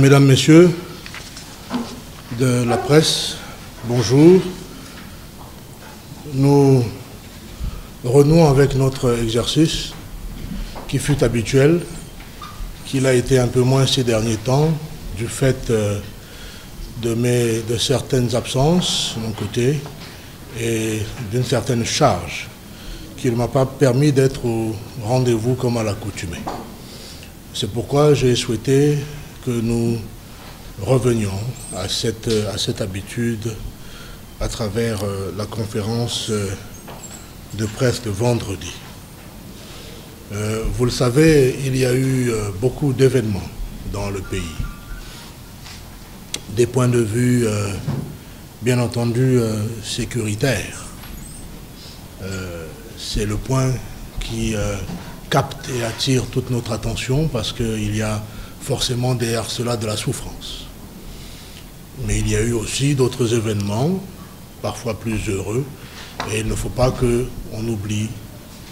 Mesdames, Messieurs de la presse, bonjour. Nous renouons avec notre exercice qui fut habituel, qu'il a été un peu moins ces derniers temps du fait de certaines absences de mon côté et d'une certaine charge qui ne m'a pas permis d'être au rendez-vous comme à l'accoutumée. C'est pourquoi j'ai souhaité que nous revenions à cette habitude à travers la conférence de presse de vendredi. Vous le savez, il y a eu beaucoup d'événements dans le pays. Des points de vue, bien entendu, sécuritaires. C'est le point qui capte et attire toute notre attention parce qu'il y a forcément derrière cela de la souffrance. Mais il y a eu aussi d'autres événements, parfois plus heureux, et il ne faut pas qu'on oublie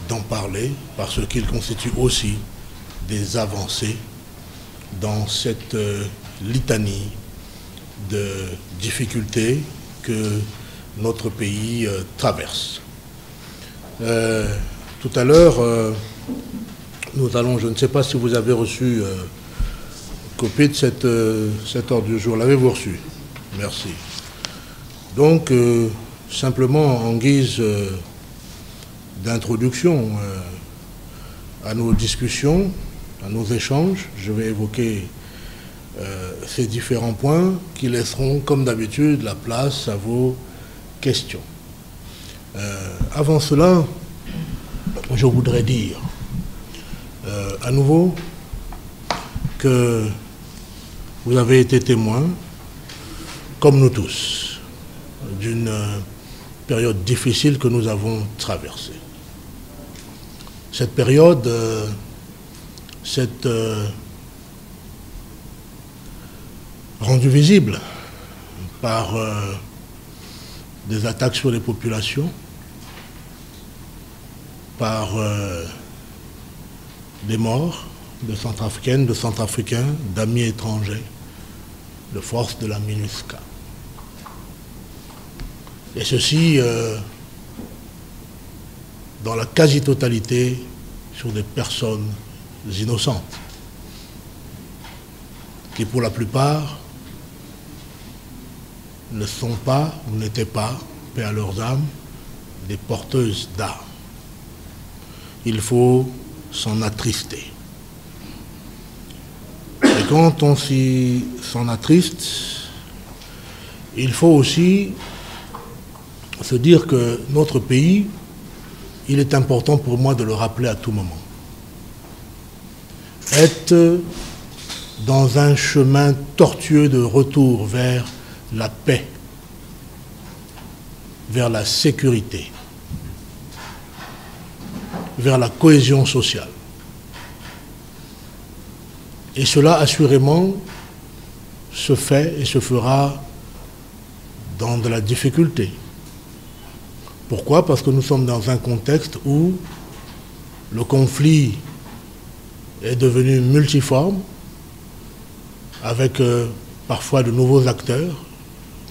d'en parler parce qu'ils constituent aussi des avancées dans cette litanie de difficultés que notre pays traverse. Tout à l'heure, nous allons, je ne sais pas si vous avez reçu copie de cet ordre du jour. L'avez-vous reçu? Merci. Donc, simplement en guise d'introduction à nos discussions, à nos échanges, je vais évoquer ces différents points qui laisseront, comme d'habitude, la place à vos questions. Avant cela, je voudrais dire à nouveau que vous avez été témoins, comme nous tous, d'une période difficile que nous avons traversée. Cette période, rendue visible par des attaques sur les populations, par des morts de Centrafricaines, de Centrafricains, d'amis étrangers, de forces de la MINUSCA. Et ceci dans la quasi-totalité sur des personnes innocentes, qui pour la plupart ne sont pas ou n'étaient pas, paix à leurs âmes, des porteuses d'armes. Il faut s'en attrister. Et quand on s'en attriste, il faut aussi se dire que notre pays, il est important pour moi de le rappeler à tout moment, est dans un chemin tortueux de retour vers la paix, vers la sécurité, vers la cohésion sociale. Et cela, assurément, se fait et se fera dans de la difficulté. Pourquoi? Parce que nous sommes dans un contexte où le conflit est devenu multiforme, avec parfois de nouveaux acteurs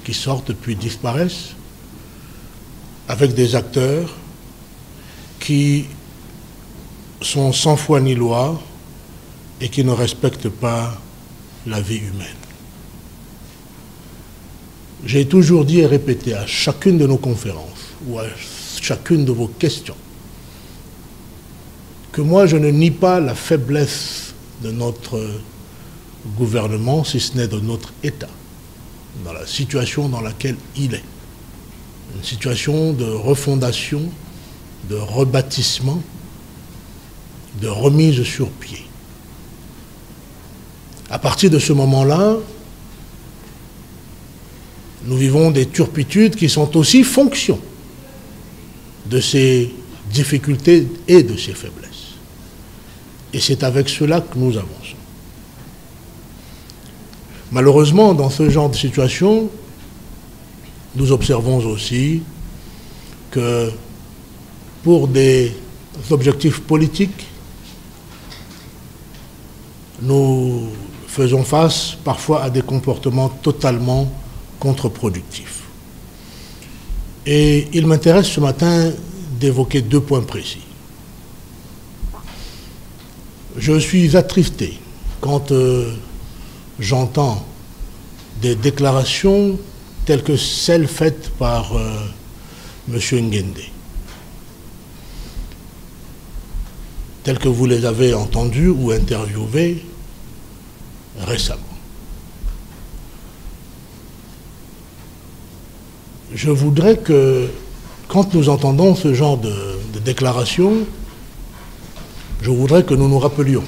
qui sortent puis disparaissent, avec des acteurs qui sont sans foi ni loi et qui ne respectent pas la vie humaine. J'ai toujours dit et répété à chacune de nos conférences ou à chacune de vos questions que moi je ne nie pas la faiblesse de notre gouvernement, si ce n'est de notre État, dans la situation dans laquelle il est. Une situation de refondation, de rebâtissement, de remise sur pied. À partir de ce moment-là, nous vivons des turpitudes qui sont aussi fonction de ces difficultés et de ces faiblesses. Et c'est avec cela que nous avançons. Malheureusement, dans ce genre de situation, nous observons aussi que pour des objectifs politiques, nous faisons face parfois à des comportements totalement contre-productifs. Et il m'intéresse ce matin d'évoquer 2 points précis. Je suis attristé quand j'entends des déclarations telles que celles faites par M. Nguende, telles que vous les avez entendues ou interviewées récemment. Je voudrais que, quand nous entendons ce genre de déclarations, je voudrais que nous nous rappelions.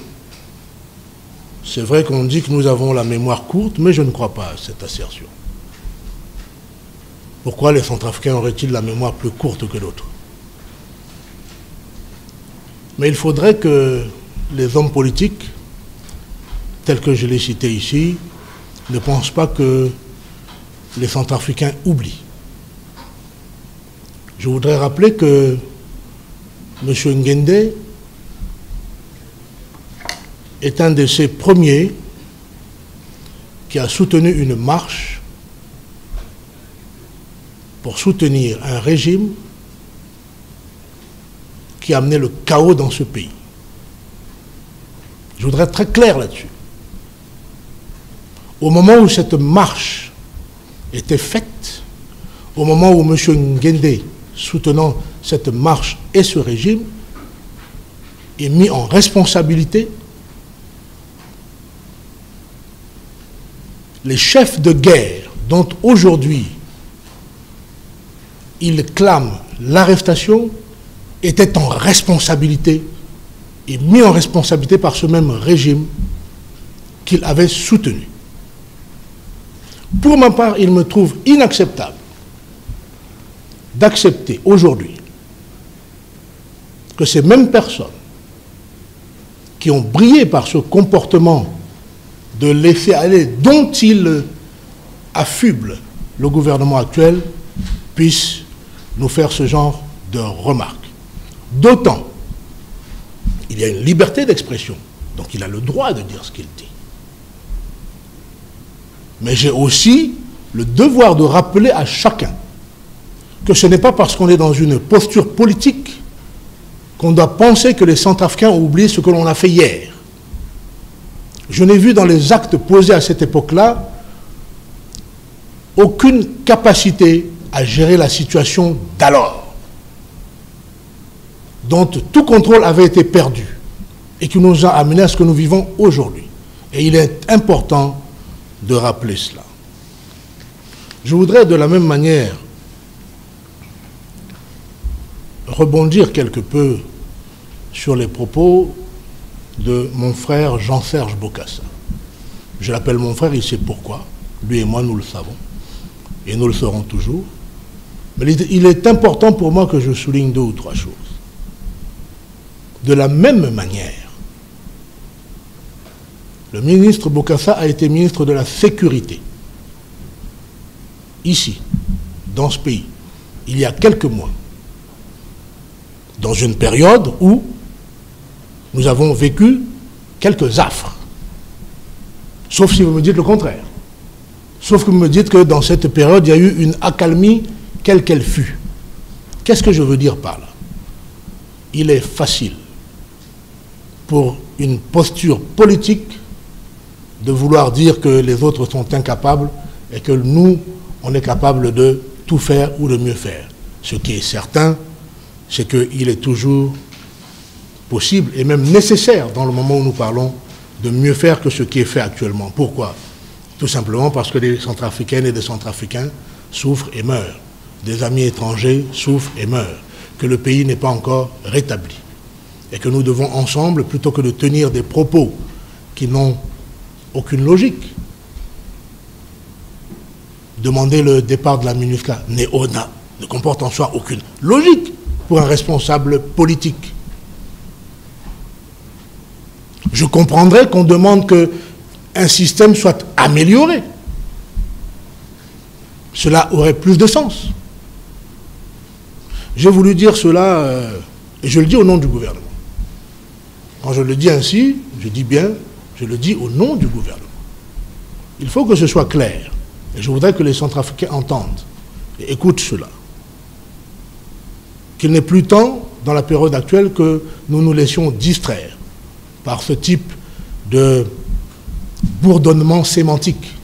C'est vrai qu'on dit que nous avons la mémoire courte, mais je ne crois pas à cette assertion. Pourquoi les Centrafricains auraient-ils la mémoire plus courte que d'autres? Mais il faudrait que les hommes politiques, tels que je l'ai cité ici, ne pensent pas que les Centrafricains oublient. Je voudrais rappeler que M. Nguende est un de ces premiers qui a soutenu une marche pour soutenir un régime qui a amené le chaos dans ce pays. Je voudrais être très clair là-dessus. Au moment où cette marche était faite, au moment où M. Nguende, soutenant cette marche et ce régime, est mis en responsabilité, les chefs de guerre dont aujourd'hui il clame l'arrestation étaient en responsabilité et mis en responsabilité par ce même régime qu'il avait soutenu. Pour ma part, il me trouve inacceptable d'accepter aujourd'hui que ces mêmes personnes qui ont brillé par ce comportement de laisser aller dont il affuble le gouvernement actuel puissent nous faire ce genre de remarques. D'autant, il y a une liberté d'expression, donc il a le droit de dire ce qu'il dit. Mais j'ai aussi le devoir de rappeler à chacun que ce n'est pas parce qu'on est dans une posture politique qu'on doit penser que les Centrafricains ont oublié ce que l'on a fait hier. Je n'ai vu dans les actes posés à cette époque-là aucune capacité à gérer la situation d'alors, dont tout contrôle avait été perdu et qui nous a amené à ce que nous vivons aujourd'hui. Et il est important de rappeler cela. Je voudrais de la même manière rebondir quelque peu sur les propos de mon frère Jean-Serge Bokassa. Je l'appelle mon frère, il sait pourquoi. Lui et moi, nous le savons. Et nous le saurons toujours. Mais il est important pour moi que je souligne 2 ou 3 choses. De la même manière, le ministre Bokassa a été ministre de la Sécurité, ici, dans ce pays, il y a quelques mois, dans une période où nous avons vécu quelques affres. Sauf si vous me dites le contraire. Sauf que vous me dites que dans cette période, il y a eu une accalmie, quelle qu'elle fût. Qu'est-ce que je veux dire par là? Il est facile pour une posture politique de vouloir dire que les autres sont incapables et que nous, on est capable de tout faire ou de mieux faire. Ce qui est certain, c'est qu'il est toujours possible et même nécessaire dans le moment où nous parlons de mieux faire que ce qui est fait actuellement. Pourquoi? Tout simplement parce que des Centrafricaines et des Centrafricains souffrent et meurent. Des amis étrangers souffrent et meurent. Que le pays n'est pas encore rétabli. Et que nous devons ensemble, plutôt que de tenir des propos qui n'ont aucune logique, demander le départ de la MINUSCA ne comporte en soi aucune logique pour un responsable politique. Je comprendrais qu'on demande qu'un système soit amélioré. Cela aurait plus de sens. J'ai voulu dire cela, et je le dis au nom du gouvernement. Quand je le dis ainsi, je dis bien, je le dis au nom du gouvernement. Il faut que ce soit clair. Et je voudrais que les Centrafricains entendent et écoutent cela. Qu'il n'est plus temps, dans la période actuelle, que nous nous laissions distraire par ce type de bourdonnement sémantique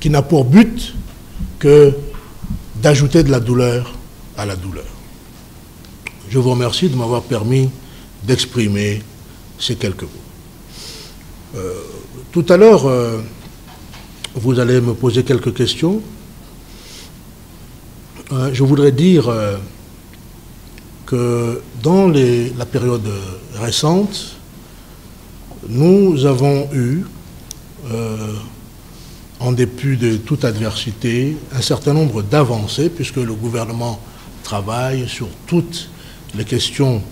qui n'a pour but que d'ajouter de la douleur à la douleur. Je vous remercie de m'avoir permis d'exprimer ces quelques mots. Tout à l'heure, vous allez me poser quelques questions. Je voudrais dire que dans la période récente, nous avons eu, en dépit de toute adversité, un certain nombre d'avancées, puisque le gouvernement travaille sur toutes les questions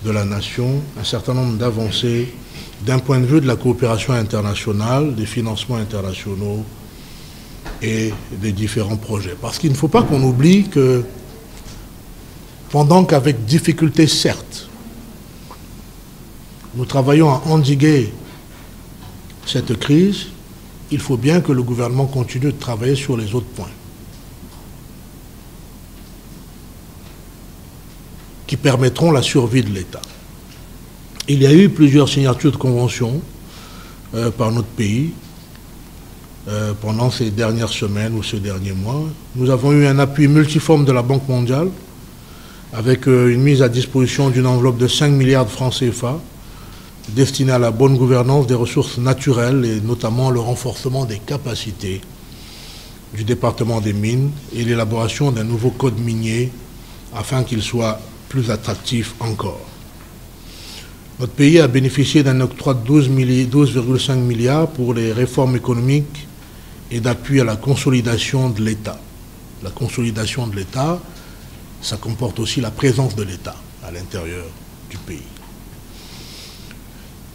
de la nation, un certain nombre d'avancées d'un point de vue de la coopération internationale, des financements internationaux et des différents projets. Parce qu'il ne faut pas qu'on oublie que, pendant qu'avec difficulté certes, nous travaillons à endiguer cette crise, il faut bien que le gouvernement continue de travailler sur les autres points qui permettront la survie de l'État. Il y a eu plusieurs signatures de conventions par notre pays pendant ces dernières semaines ou ces derniers mois. Nous avons eu un appui multiforme de la Banque mondiale avec une mise à disposition d'une enveloppe de 5 milliards de francs CFA destinée à la bonne gouvernance des ressources naturelles et notamment le renforcement des capacités du département des mines et l'élaboration d'un nouveau code minier afin qu'il soit plus attractif encore. Notre pays a bénéficié d'un octroi de 12,5 milliards pour les réformes économiques et d'appui à la consolidation de l'État. La consolidation de l'État, ça comporte aussi la présence de l'État à l'intérieur du pays.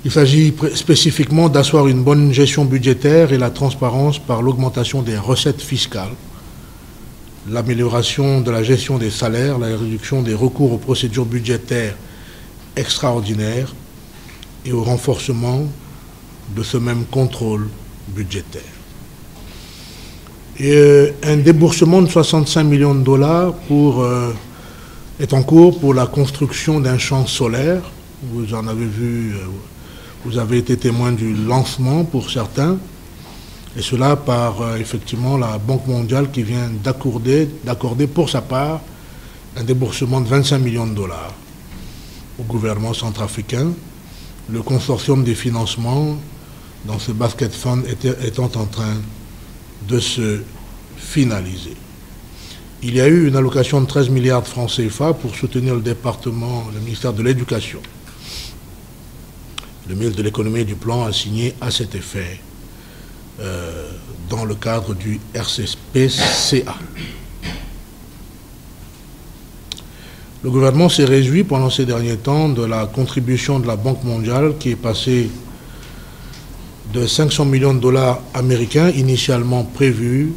Il s'agit spécifiquement d'asseoir une bonne gestion budgétaire et la transparence par l'augmentation des recettes fiscales, l'amélioration de la gestion des salaires, la réduction des recours aux procédures budgétaires extraordinaires et au renforcement de ce même contrôle budgétaire. Et un déboursement de 65 millions de dollars est en cours pour la construction d'un champ solaire. Vous en avez vu, vous avez été témoin du lancement pour certains, et cela par effectivement la Banque mondiale qui vient d'accorder pour sa part un déboursement de 25 millions de dollars au gouvernement centrafricain, le consortium des financements dans ce basket fund étant en train de se finaliser. Il y a eu une allocation de 13 milliards de francs CFA pour soutenir le ministère de l'Éducation. Le ministre de l'Économie et du Plan a signé à cet effet dans le cadre du RCP-CA. Le gouvernement s'est réjoui pendant ces derniers temps de la contribution de la Banque mondiale qui est passée de 500 millions de dollars américains initialement prévus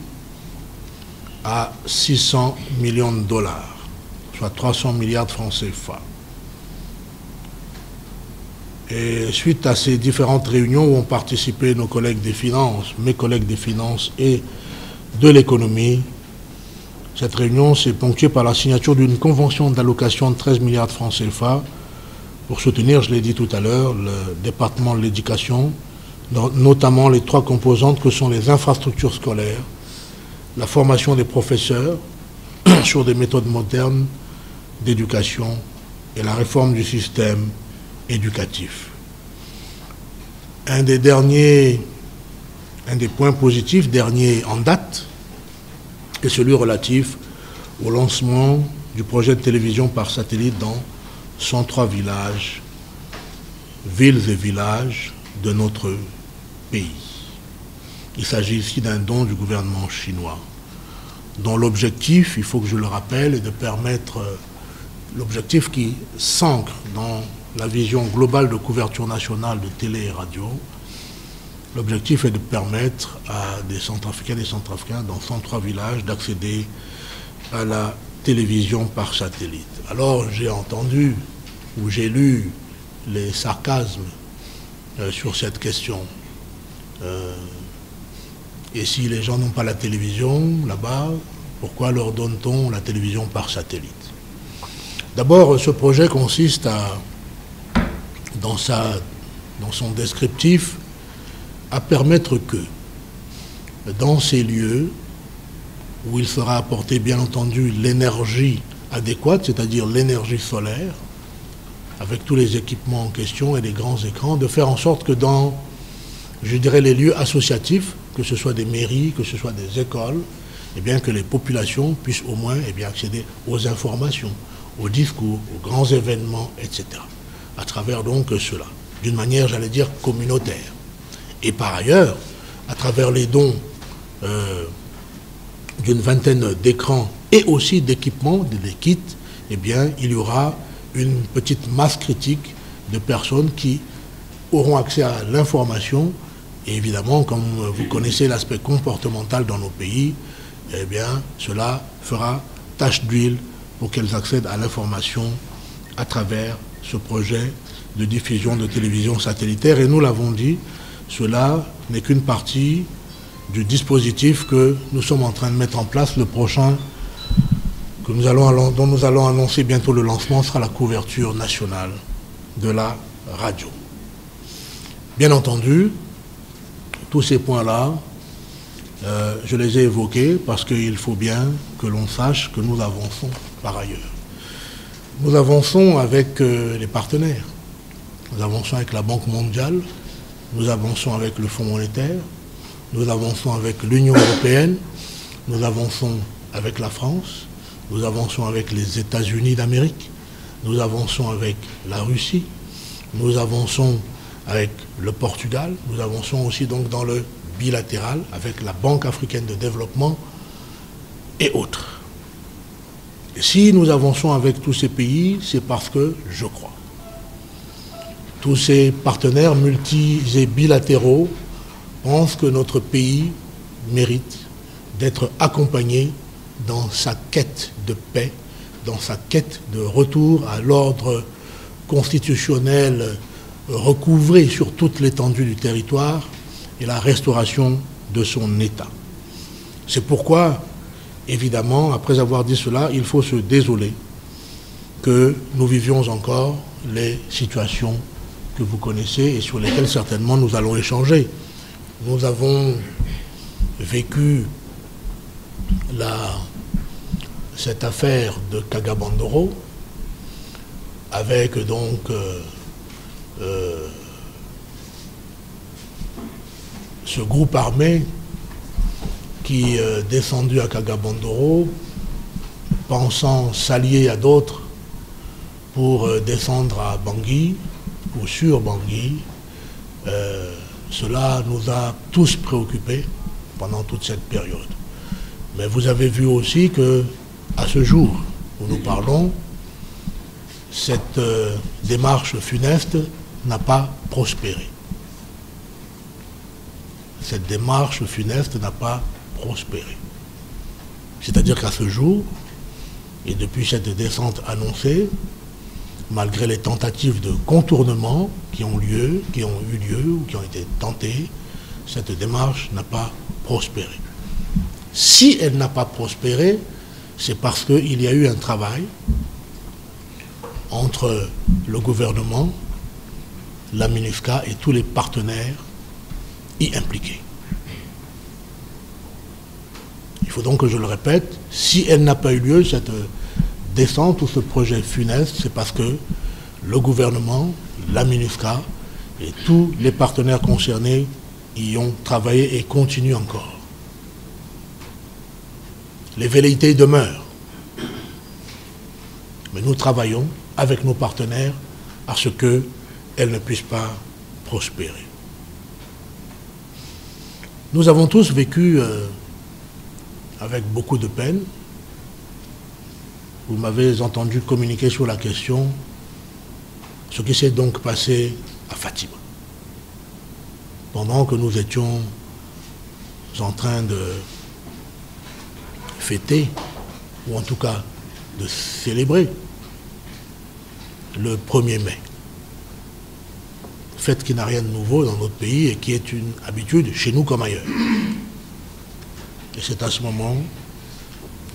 à 600 millions de dollars, soit 300 milliards de francs CFA. Et suite à ces différentes réunions où ont participé nos collègues des finances, mes collègues des finances et de l'économie, cette réunion s'est ponctuée par la signature d'une convention d'allocation de 13 milliards de francs CFA pour soutenir, je l'ai dit tout à l'heure, le département de l'éducation, notamment les trois composantes que sont les infrastructures scolaires, la formation des professeurs sur des méthodes modernes d'éducation et la réforme du système éducatif. Un des points positifs, dernier en date, est celui relatif au lancement du projet de télévision par satellite dans 103 villages, villes et villages de notre pays. Il s'agit ici d'un don du gouvernement chinois, dont l'objectif, il faut que je le rappelle, est de permettre, l'objectif qui s'ancre dans la vision globale de couverture nationale de télé et radio, l'objectif est de permettre à des Centrafricains et des Centrafricains dans 103 villages d'accéder à la télévision par satellite. Alors j'ai entendu ou j'ai lu les sarcasmes sur cette question. Et si les gens n'ont pas la télévision là-bas, pourquoi leur donne-t-on la télévision par satellite? D'abord, ce projet consiste dans son descriptif, à permettre que, dans ces lieux où il sera apporté bien entendu l'énergie adéquate, c'est-à-dire l'énergie solaire, avec tous les équipements en question et les grands écrans, de faire en sorte que dans, je dirais, les lieux associatifs, que ce soit des mairies, que ce soit des écoles, eh bien que les populations puissent au moins accéder aux informations, aux discours, aux grands événements, etc. À travers donc cela, d'une manière, j'allais dire, communautaire. Et par ailleurs, à travers les dons d'une vingtaine d'écrans et aussi d'équipements, des kits, eh bien, il y aura une petite masse critique de personnes qui auront accès à l'information. Et évidemment, comme vous connaissez l'aspect comportemental dans nos pays, eh bien, cela fera tache d'huile pour qu'elles accèdent à l'information à travers ce projet de diffusion de télévision satellitaire. Et nous l'avons dit, cela n'est qu'une partie du dispositif que nous sommes en train de mettre en place. Le prochain dont nous allons annoncer bientôt le lancement sera la couverture nationale de la radio. Bien entendu, tous ces points-là, je les ai évoqués parce qu'il faut bien que l'on sache que nous avançons par ailleurs. Nous avançons avec les partenaires. Nous avançons avec la Banque mondiale, nous avançons avec le Fonds monétaire, nous avançons avec l'Union européenne, nous avançons avec la France, nous avançons avec les États-Unis d'Amérique, nous avançons avec la Russie, nous avançons avec le Portugal, nous avançons aussi donc dans le bilatéral avec la Banque africaine de développement et autres. Et si nous avançons avec tous ces pays, c'est parce que je crois. Tous ces partenaires multi et bilatéraux pensent que notre pays mérite d'être accompagné dans sa quête de paix, dans sa quête de retour à l'ordre constitutionnel recouvré sur toute l'étendue du territoire et la restauration de son État. C'est pourquoi, évidemment, après avoir dit cela, il faut se désoler que nous vivions encore les situations que vous connaissez et sur lesquelles certainement nous allons échanger. Nous avons vécu cette affaire de Kagabandoro avec donc ce groupe armé qui est descendu à Kagabandoro pensant s'allier à d'autres pour descendre à Bangui ou sur Bangui. Cela nous a tous préoccupés pendant toute cette période. Mais vous avez vu aussi que, à ce jour où nous parlons, cette démarche funeste n'a pas prospéré. Cette démarche funeste n'a pas prospéré. C'est-à-dire qu'à ce jour, et depuis cette descente annoncée, malgré les tentatives de contournement qui ont eu lieu ou qui ont été tentées, cette démarche n'a pas prospéré. Si elle n'a pas prospéré, c'est parce qu'il y a eu un travail entre le gouvernement, la MINUSCA et tous les partenaires y impliqués. Il faut donc que je le répète, si elle n'a pas eu lieu, cette descente ou ce projet funeste, c'est parce que le gouvernement, la MINUSCA et tous les partenaires concernés y ont travaillé et continuent encore. Les velléités demeurent. Mais nous travaillons avec nos partenaires à ce qu'elles ne puissent pas prospérer. Nous avons tous vécu avec beaucoup de peine. Vous m'avez entendu communiquer sur la question, ce qui s'est donc passé à Fatima. Pendant que nous étions en train de fêter, ou en tout cas de célébrer, le 1er mai. fait qui n'a rien de nouveau dans notre pays et qui est une habitude chez nous comme ailleurs. Et c'est à ce moment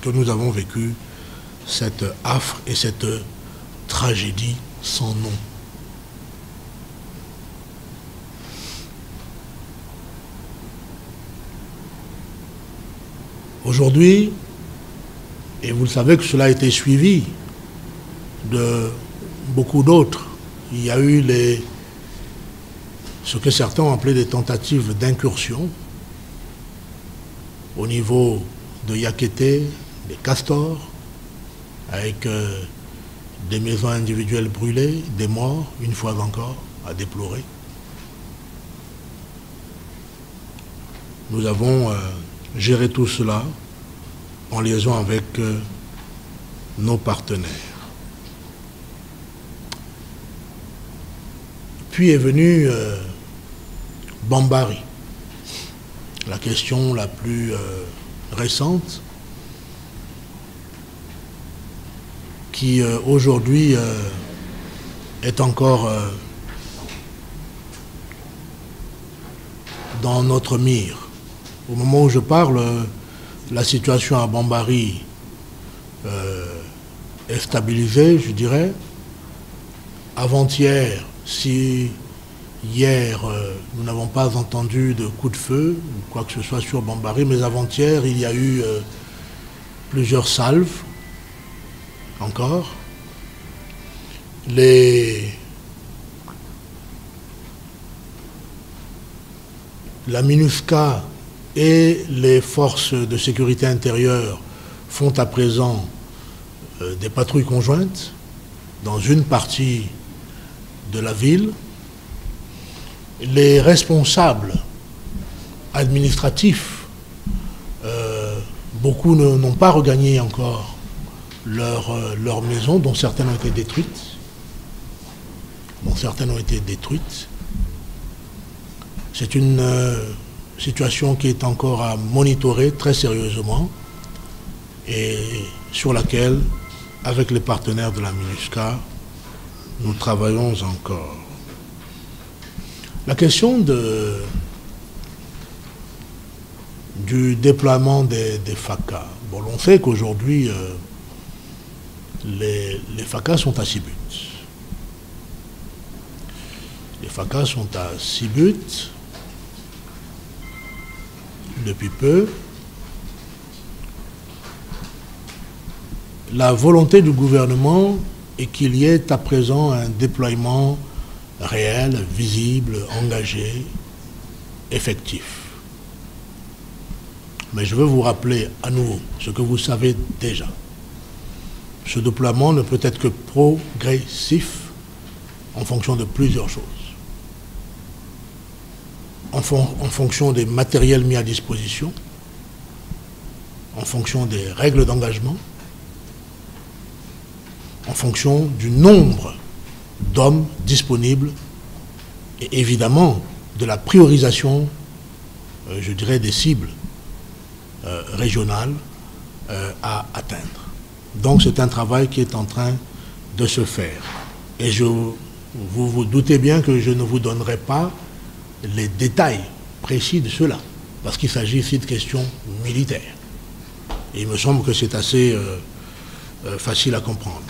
que nous avons vécu cette affre et cette tragédie sans nom. Aujourd'hui, et vous le savez que cela a été suivi de beaucoup d'autres, il y a eu ce que certains ont appelé des tentatives d'incursion au niveau de Yakété, des castors, avec des maisons individuelles brûlées, des morts, une fois encore, à déplorer. Nous avons géré tout cela en liaison avec nos partenaires. Puis est venue Bambari, la question la plus récente, qui aujourd'hui est encore dans notre mire. Au moment où je parle, la situation à Bambari est stabilisée, je dirais. Avant-hier, si hier nous n'avons pas entendu de coup de feu, ou quoi que ce soit sur Bambari, mais avant-hier, il y a eu plusieurs salves, encore. La MINUSCA et les forces de sécurité intérieure font à présent des patrouilles conjointes dans une partie de la ville. Les responsables administratifs, beaucoup n'ont pas regagné encore leur maison, dont certaines ont été détruites. C'est une situation qui est encore à monitorer très sérieusement et sur laquelle, avec les partenaires de la MINUSCA, nous travaillons encore. La question du déploiement des FACA. Bon, on sait qu'aujourd'hui, les FACA sont à Sibut. Les FACA sont à Sibut depuis peu. La volonté du gouvernement est qu'il y ait à présent un déploiement réel, visible, engagé, effectif. Mais je veux vous rappeler à nouveau ce que vous savez déjà. Ce déploiement ne peut être que progressif en fonction de plusieurs choses. En fonction des matériels mis à disposition, en fonction des règles d'engagement, en fonction du nombre d'hommes disponibles et évidemment de la priorisation, je dirais, des cibles régionales à atteindre. Donc c'est un travail qui est en train de se faire. Et vous vous doutez bien que je ne vous donnerai pas les détails précis de cela, parce qu'il s'agit ici de questions militaires. Et il me semble que c'est assez facile à comprendre.